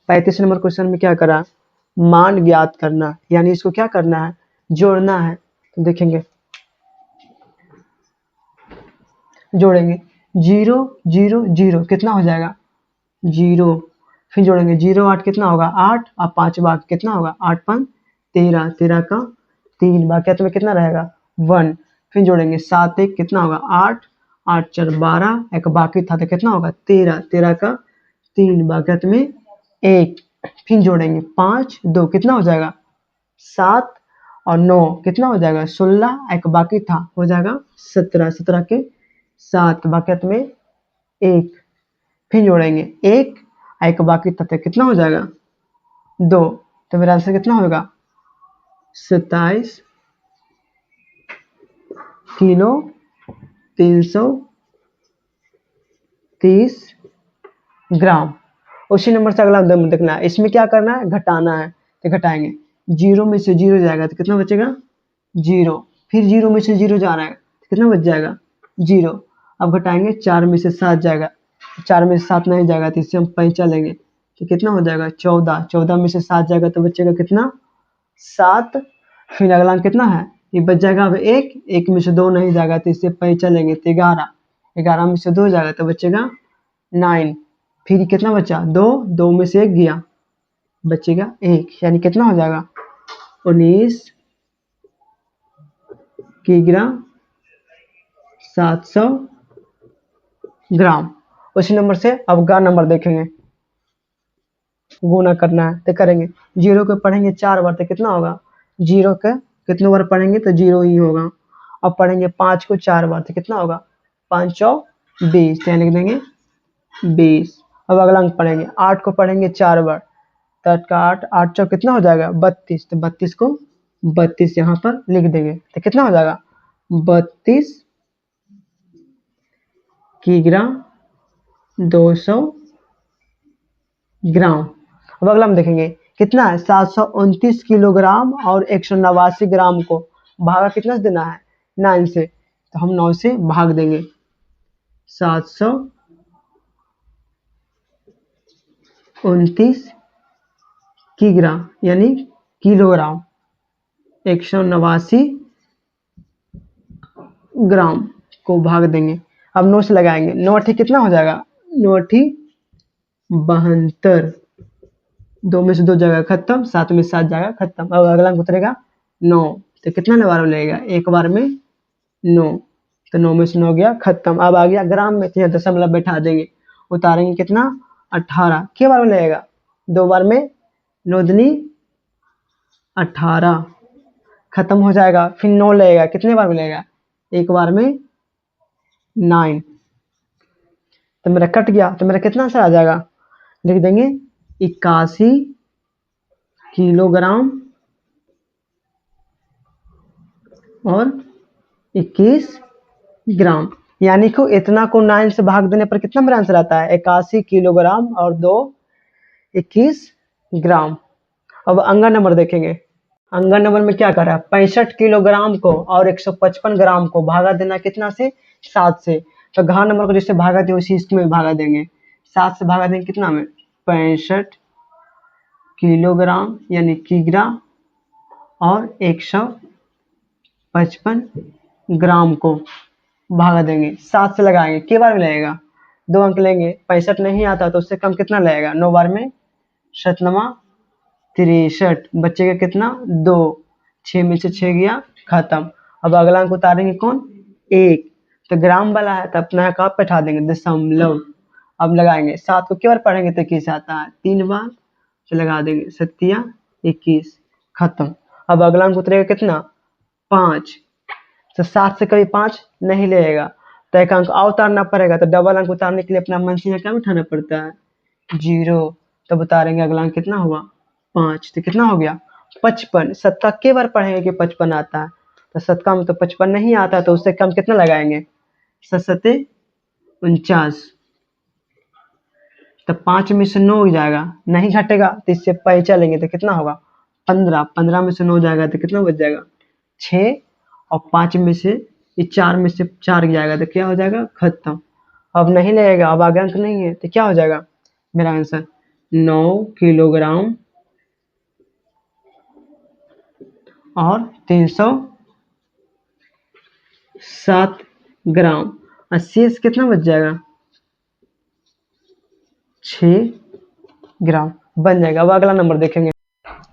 35 number question में क्या करा, मान ज्ञात करना, यानी इसको क्या करना है, जोड़ना है। तो देखेंगे, जोड़ेंगे 0 0 0 कितना हो जाएगा 0, फिर जोड़ेंगे 0 8 कितना होगा 8 और 5 बाकी कितना होगा 8 5 13, 13 का 3 बाकी में कितना रहेगा 1, फिर जोड़ेंगे 7 1 कितना होगा 8 8 4 12, एक बाकी था तो कितना होगा 13, 13 का 3 बाकी में 1, फिर जोड़ेंगे 5 2 कितना हो जाएगा 7 और 9 कितना हो जाएगा 16, एक बाकी था हो जाएगा 17, 17 के 7 बाकी में 1, फिर जोड़ेंगे 1 एक बाकी तत्व कितना हो जाएगा 2, तो मेरा आंसर कितना होगा 27 किलो 330 ग्राम। उसी नंबर से अगला देखना है, इसमें क्या करना है घटाना है, तो घटाएंगे 0 में से 0 जाएगा तो कितना बचेगा 0, फिर 0 में से 0 जा रहा है तो कितना बच जाएगा 0, अब घटाएंगे 4 में से 7 जाएगा, 4 में से 7 नहीं जाएगा तो इससे हम 5 लेंगे तो कितना हो जाएगा 14, 14 में से 7 जाएगा तो बचेगा कितना 7, फिर अगला अंक कितना है ये बच जाएगा अब 1, 1 में से 2 नहीं जाएगा तो इससे 5 लेंगे तो 11, 11 में से 2 जाएगा तो बचेगा 9, फिर कितना बचा 2, 2 में से 1 गया बचेगा 1, यानी कितना हो जाएगा 19 किग्रा 700 ग्राम। उसी नंबर से अब गा नंबर देखेंगे, गुना करना है तो करेंगे 0 को पढ़ेंगे 4 बार तो कितना होगा 0 के कितने बार पढ़ेंगे तो 0 ही होगा, अब पढ़ेंगे 5 को 4 बार तो कितना होगा 5 चौ 20, तो लिख देंगे 20। अब अगला अंक पढ़ेंगे 8 को पढ़ेंगे 4 बार तो 8 का 8 8 चौ कितना हो जाएगा 32, तो 32 को 32 यहाँ पर लिख देंगे तो कितना हो जाएगा 32 किग्रा 200 ग्राम। अब अगला हम देखेंगे कितना है 729 किलोग्राम और 189 ग्राम को भागा कितना से देना है 9 से, तो हम 9 से भाग देंगे 729 किग्रा यानी किलोग्राम 189 ग्राम को भाग देंगे, अब 9 से लगाएंगे 9 अठी कितना हो जाएगा 9 अठी 72, 2 में से 2 जाएगा खत्म, 7 में 7 जाएगा खत्म, अब अगला उतरेगा 9, तो कितना बार में लगेगा एक बार में 9, तो 9 में से 9 गया खत्म, अब आ गया ग्राम में, तो दशमलव बैठा देंगे, उतारेंगे कितना 18, के बार में लगेगा 2 बार में 9 दूनी 18 खत्म हो जाएगा, फिर 9 लगेगा कितने बार में लगेगा एक बार में 9, तो मेरा कट गया, तो मेरा कितना आंसर आ जाएगा लिख देंगे 81 किलोग्राम और 21 ग्राम, यानी कि इतना को 9 से भाग देने पर कितना मेरा आंसर आता है 81 किलोग्राम और 2 21 ग्राम। अब अंगन नंबर देखेंगे, अंगन नंबर में क्या कर रहा है 65 किलोग्राम को और 155 ग्राम को भागा देना कितना से 7 से, तो घा नंबर को जिससे भागा दे उसी इसमें भागा देंगे, 7 से भागा देंगे कितना में 65 किलोग्राम यानी किग्रा और 155 ग्राम को भागा देंगे 7 से लगाएंगे, के बार में लगेगा 2 अंक लेंगे, 65 नहीं आता तो उससे कम कितना लगेगा 9 बार में 7 63, बच्चे का कितना 2, 6 में से 6 गया खत्म, अब अगला अंक उतारेंगे कौन 1, तो ग्राम वाला है तो अपना कहाँ बैठा देंगे दशमलव, अब लगाएंगे 7 को क्या बार पढ़ेंगे तो 21 आता है 3 बार, तो लगा देंगे 7 21 खत्म, अब अगला अंक उतरेगा कितना 5, तो 7 से कभी 5 नहीं लेगा तो एक अंक और उतारना पड़ेगा, तो डबल अंक उतारने के लिए अपना मन से क्या उठाना पड़ता है 0, तब उतारेंगे अगला अंक कितना हुआ 5, तो कितना हो गया 55, 7 के बार पढ़ेंगे कि 55 आता है, तो 7 में तो 55 नहीं आता तो उससे कम कितना लगाएंगे 7 49, तो 5 में से 9 हो जाएगा नहीं घटेगा तो इससे पैसा लेंगे तो कितना होगा 15, 15 में से 9 जाएगा तो कितना बच जाएगा 6, और 5 में से ये 4 में से 4 जाएगा तो क्या हो जाएगा खत्म, अब नहीं लगेगा, अब आगे अंक नहीं है तो क्या हो जाएगा मेरा आंसर 9 किलोग्राम और 307 ग्राम। 80 से कितना बच जाएगा? 6 ग्राम बन जाएगा। अब अगला नंबर देखेंगे।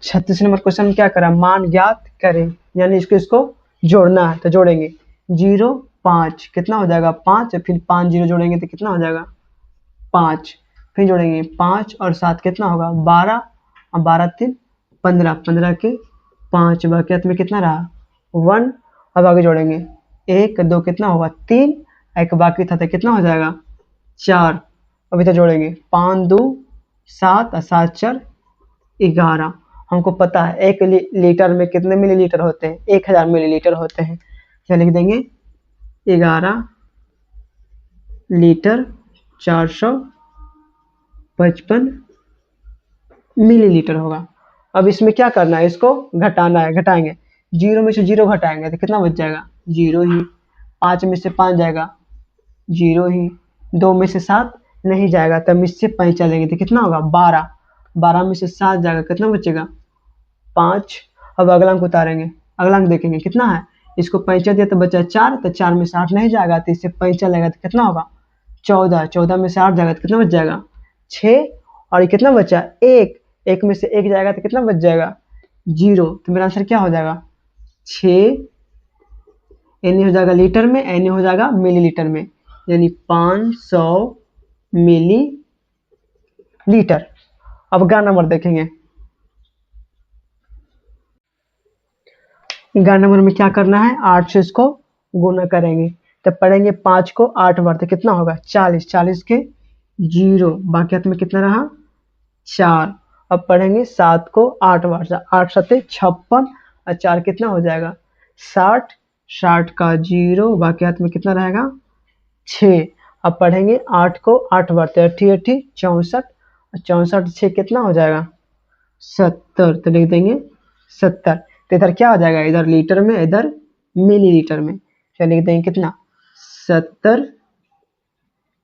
36 नंबर क्वेश्चन में क्या करा, मान ज्ञात करें, यानी इसको जोड़ना है। तो जोड़ेंगे 0 5 कितना हो जाएगा 5, फिर 5 0 जोड़ेंगे तो कितना हो जाएगा 5, फिर जोड़ेंगे 5 और 7 कितना होगा 12, और 12 3 15, 15 के 5 बाकी में कितना रहा 1। अब आगे जोड़ेंगे 1 2 कितना होगा 3, एक बाकी था तो कितना हो जाएगा 4। अभी तो जोड़ेंगे 5 2 7 और 7 4 11। हमको पता है 1 लीटर में कितने मिलीलीटर होते हैं, 1000 मिलीलीटर होते हैं। क्या लिख देंगे 11 लीटर 455 मिलीलीटर होगा। अब इसमें क्या करना है, इसको घटाना है। घटाएंगे 0 में से 0 घटाएंगे तो कितना बच जाएगा 0 ही। 5 में से 5 जाएगा 0 ही। 2 में से 7 नहीं जाएगा तब इससे 5 चलेंगे तो कितना होगा 12। 12 में से 7 जाएगा कितना बचेगा 5। अब अगला अंक उतारेंगे, अगला अंक देखेंगे कितना है। इसको 5 दिया तो बचा 4, तो 4 में से 8 नहीं जाएगा तो इससे 5 चलेगा तो कितना होगा 14। 14 में से 8 जाएगा तो कितना बच जाएगा 6। और ये कितना बचा 1, 1 में से 1 जाएगा तो कितना बच जाएगा 0। तो मेरा आंसर क्या हो जाएगा 6। एन हो जाएगा लीटर में, एन हो जाएगा मिलीलीटर में, यानी 500 मिली लीटर। अब गा नंबर देखेंगे। गा नंबर में क्या करना है, 8 से इसको गुना करेंगे। तब पढ़ेंगे 5 को 8 बार तो कितना होगा 40, 40 के 0 बाकी हाथ में कितना रहा 4। अब पढ़ेंगे 7 को 8 बार, 8 सत्ते 56 और 4 कितना हो जाएगा 60, 60 का 0 बाकी हाथ में कितना रहेगा 6। अब पढ़ेंगे 8 को 8 बार तो 80 80 64, 64 6 कितना हो जाएगा 70। तो लिख देंगे 70। तो इधर क्या हो जाएगा, इधर लीटर में इधर मिलीलीटर में, तो लिख देंगे कितना 70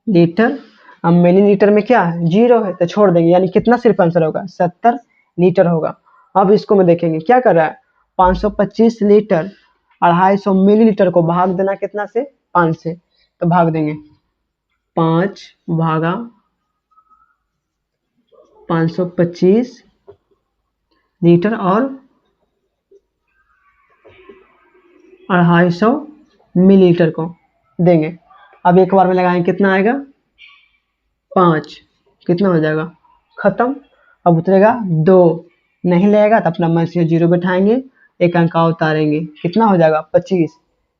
लीटर। अब मिलीलीटर में क्या है 0 है तो छोड़ देंगे, यानी कितना सिर्फ आंसर होगा 70 लीटर होगा। अब इसको में देखेंगे क्या कर रहा है 525 लीटर 250 मिलीलीटर को भाग देना कितना से 5 से। तो भाग देंगे 5 भागा 525 लीटर और 250 मिलीलीटर को देंगे। अब एक बार में लगाएंगे कितना आएगा 5, कितना हो जाएगा खत्म। अब उतरेगा 2, नहीं लगेगा तो अपना मन से 0 बैठाएंगे, एक अंक और उतारेंगे कितना हो जाएगा 25।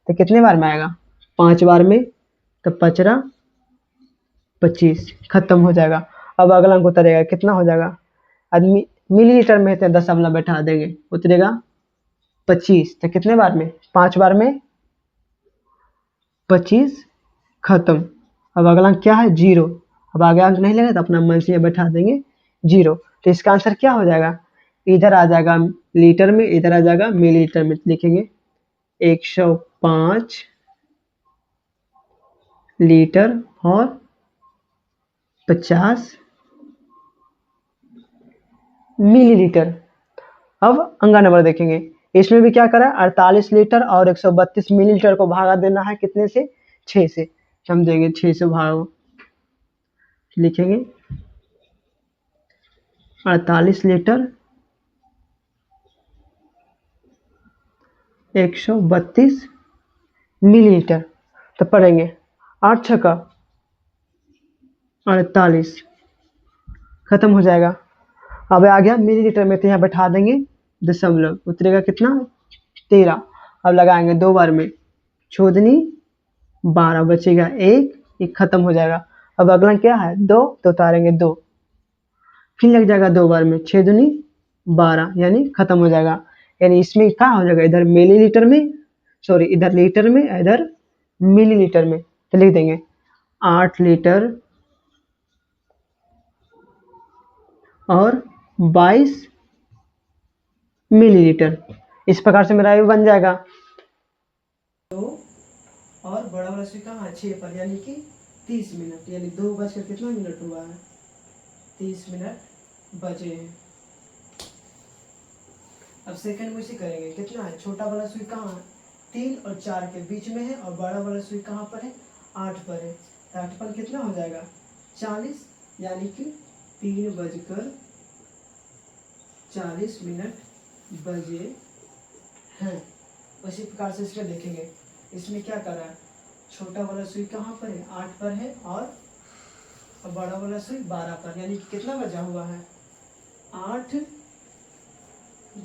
तो कितने बार में आएगा 5 बार में, तो 5 25 खत्म हो जाएगा। अब अगला अंक उतरेगा कितना हो जाएगा, आदमी मिलीलीटर में है 10 अगला बैठा देंगे, उतरेगा 25। तो कितने बार में 5 बार में 25 खत्म। अब अगला अंक क्या है 0। अब आगे अंक नहीं लगेगा तो अपना मन से बैठा देंगे 0। तो इसका आंसर क्या हो जाएगा, इधर आ जाएगा लीटर में, इधर आ जाएगा मिलीलीटर में। लिखेंगे 105 लीटर और 50 मिलीलीटर। अब अंगा नंबर देखेंगे, इसमें भी क्या करा 48 लीटर और 132 मिलीलीटर को भागा देना है कितने से 6 से। हम देंगे 6 से भागो, लिखेंगे 48 लीटर 132 मिलीलीटर। तो पढ़ेंगे 8 छक्का 48 खत्म हो जाएगा। अब आ गया मिलीलीटर में तो यहाँ बैठा देंगे दशमलव, उतरेगा कितना 13। अब लगाएंगे 2 बार में, छोदनी 12 बचेगा 1, ये खत्म हो जाएगा। अब अगला क्या है 2, तो उतारेंगे 2, फिर लग जाएगा 2 बार में, 6 दूनी 12 यानी खत्म हो जाएगा। यानी इसमें क्या हो जाएगा, इधर मिलीलीटर में, सॉरी इधर लीटर में इधर मिलीलीटर में। तो लिख देंगे 8 लीटर और 22 मिलीलीटर। इस प्रकार से मेरा ये बन जाएगा। तो और बड़ा वाला से कहाँ 6 पर, यानी कि 30 मिनट, यानी 2 बजकर कितना मिनट हुआ है 30 मिनट बजे हैं। अब सेकंड में इसे करेंगे, कितना है, छोटा वाला सुई कहाँ है, 3 और 4 के बीच में है, और बड़ा वाला सुई कहाँ पर है, 8 पर है। तो 8 पर कितना हो जाएगा, 40, यानी कि 3:40 बजे हैं। उसी प्रकार से इसका देखेंगे, इसमें क्या कर रहा है, छोटा वाला सुई कहाँ पर है, 8 पर है, और बड़ा वाला सुई 12 पर, यानी कि कितना बजा हुआ है, 8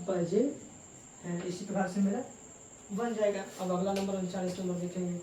बजे हैं। इसी प्रकार से मेरा बन जाएगा। अब अगला नंबर 39 नंबर देखेंगे।